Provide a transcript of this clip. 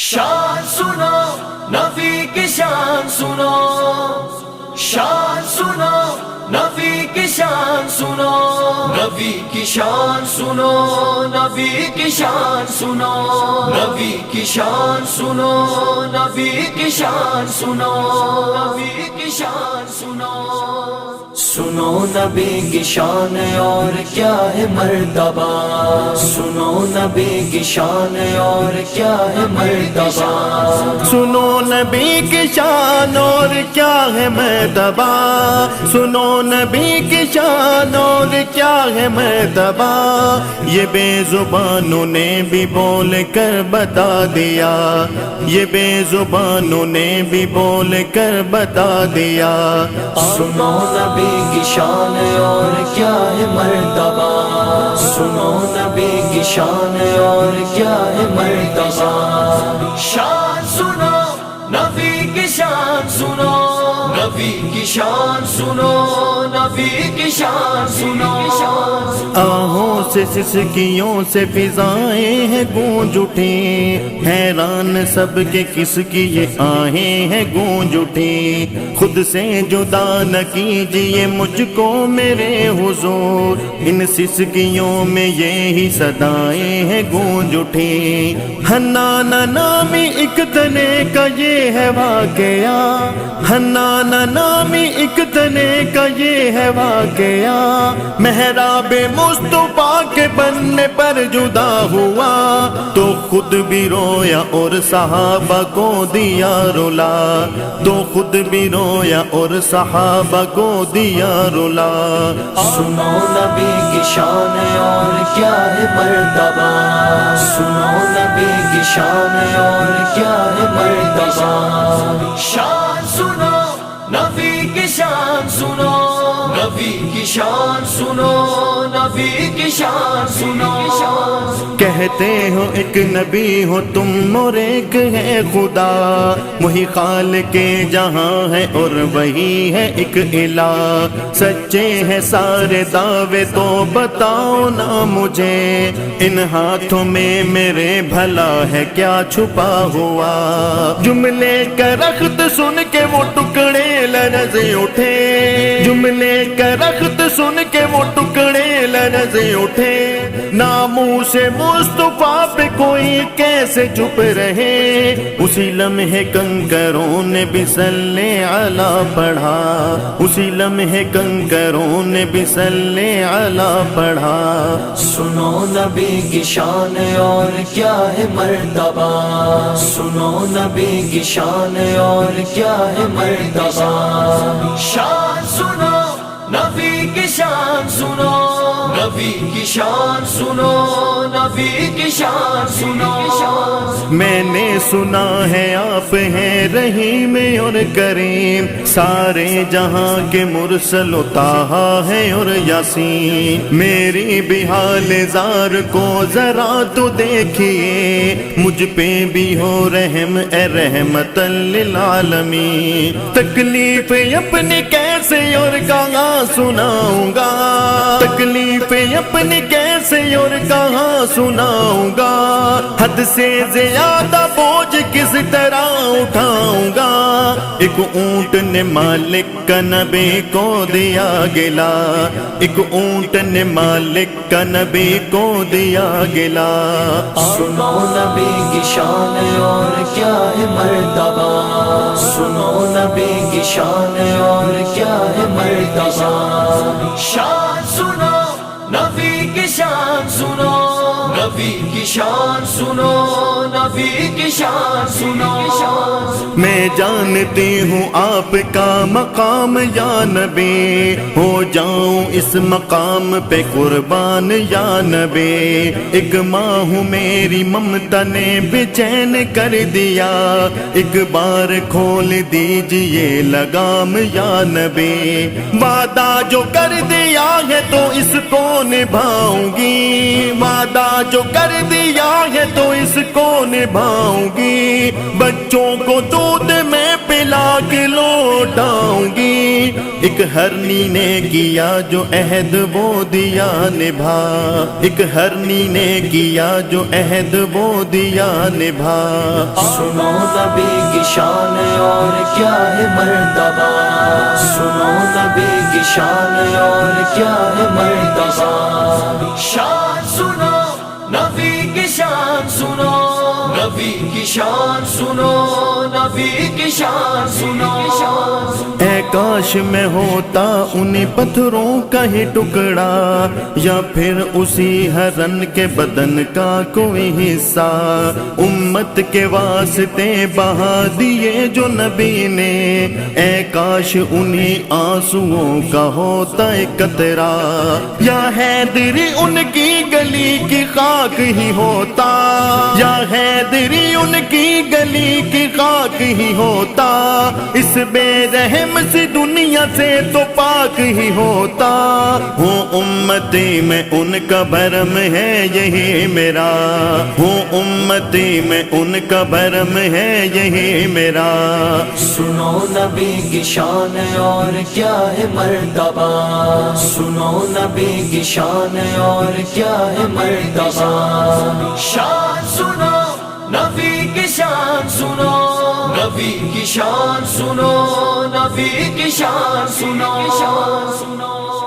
شان سنو نبی کی شان سنو، شان سنو نبی کی شان سنو، نبی کی شان سنو، نبی کی شان سنو، نبی کی شان سنو، نبی کی شان سنو، نبی کی شان سنو، سنو نبی کی شان اور کیا ہے مرتبہ، سنو نبی کی شان اور کیا ہے مرتبہ، سنو نبی کی شان اور کیا ہے مرتبہ، سنو نبی کی شان اور کیا ہے مرتبہ، یہ بے زبانوں نے بھی بول کر بتا دیا، یہ بے زبانوں نے بھی بول کر بتا دیا، سنو نبی کی شان اور کیا ہے مرتبہ، سنو نبی کی شان اور کیا ہے مرتبہ، شان سنو نبی کی شان سنو، نبی کی شان سنو، نبی کی شان سنو، آہوں سے سسکیوں سے فضائیں ہیں گونج اٹھی، حیران سب کے کس کی یہ آہیں ہیں گونج اٹھی، خود سے جدا نہ کیجئے مجھ کو میرے حضور، ان سسکیوں میں یہی صدائیں ہیں گونج اٹھی، حنان نامی ایک تنے کا یہ ہے واقعہ، حنان نامی ایک تنے کا یہ ہے واقعہ، محراب مصطفیٰ کے بننے پر جدا ہوا تو خود بھی رویا اور صحابہ کو دیا رلا، تو خود بھی رویا اور صحابہ کو دیا رلا، سنو نبی کی شان اور کیا ہے مرتبہ، سنو نبی کی شان اور کیا ہے مرتبہ، شان سنو نبی کی شان سنو، نبی کی شان سنو، نبی کی شان سنو، کہتے ہو ایک نبی ہو تم اور ایک ہے خدا، وہی خالق جہاں ہے اور وہی ہے ایک الہ، سچے ہیں سارے دعوے تو بتاؤ نا مجھے، ان ہاتھوں میں میرے بھلا ہے کیا چھپا ہوا، جملے کا رخت سن کے وہ ٹکڑے لرز اٹھے، جملے کا رخت سن کے وہ ٹکڑے لرز اٹھے، ناموس مصطفیٰ پہ کوئی کیسے چپ رہے، اسی لمحے کنکروں نے بھی صلی علی پڑھا، اسی لمحے کنکروں نے بھی صلی علی پڑھا، سنو نبی کی شان اور کیا ہے مرتبہ، سنو نبی کی شان اور کیا ہے مرتبہ، شان سنو نبی کی شان سنو، نبی کی شان سنو، نبی کی شان سنو، میں نے سنا ہے آپ ہیں رحیم اور کریم، سارے جہاں کے مرسل و طٰہٰ ہیں اور یاسین، میری بھی حال زار کو ذرا تو دیکھیے، مجھ پہ بھی ہو رحم اے رحمت للعالمین، تکلیف اپنی کیسے اور کہاں سناؤں گا، تکلیف اپنی کیسے اور کہاں سناؤں گا، حد سے زیادہ بوجھ کس طرح اٹھاؤں گا، ایک اونٹ نے مالک کا نبی کو دیا گلا، ایک اونٹ نے مالک کا نبی کو دیا گلا، سنو نبی کی شان اور کیا ہے مرتبہ، سنو نبی کی شان اور کیا ہے مرتبہ، شان سنو نبی کی شان سنو، نبی کی شان سنو، نبی کی شان سنو، میں جانتی ہوں آپ کا مقام یا نبی، ہو جاؤں اس مقام پہ قربان یا نبی، ایک ماں ہوں میری ممتا نے بے چین کر دیا، ایک بار کھول دیجئے لگام یا نبی، وعدہ جو کر دیا ہے تو اس کو نبھاؤں گی، وعدہ جو کر دیا ہے تو اس کو نبھاؤں گی، بچوں کو دودھ میں پہ ملا کے لوٹاؤں گی، ایک ہرنی نے کیا جو عہد وہ دیا نبھا، ایک ہرنی نے کیا جو عہد وہ دیا نبھا۔ سنو نبی کی شان اور کیا ہے مرتبہ، سنو نبی کی شان اور کیا ہے مرتبہ، شان سنو نبی کی شان سنو، نبی کی شان سنو، نبی کی شان سنو۔ اے کاش میں ہوتا انہیں پتھروں کا ہی ٹکڑا، یا پھر اسی ہرن کے بدن کا کوئی حصہ، امت کے واسطے بہا دیے جو نبی نے، اے کاش انہیں آنسوؤں کا ہوتا ایک قطرہ، یا حیدری ان کی گلی کی خاک ہی ہوتا، یا حیدری ان کی گلی کی خاک ہی ہوتا، اس بے رحم سی دنیا سے تو پاک ہی ہوتا۔ ہوں امتی میں ان کا بھرم ہے یہی میرا، ہوں امتی میں ان کا بھرم ہے یہی میرا۔ سنو نبی کی شان اور کیا ہے مرتبہ، سنو نبی کی شان اور کیا ہے مرتبہ، شان سنو نبی کی شان سنو، نبی کی شان سنو، نبی کی شان سنو۔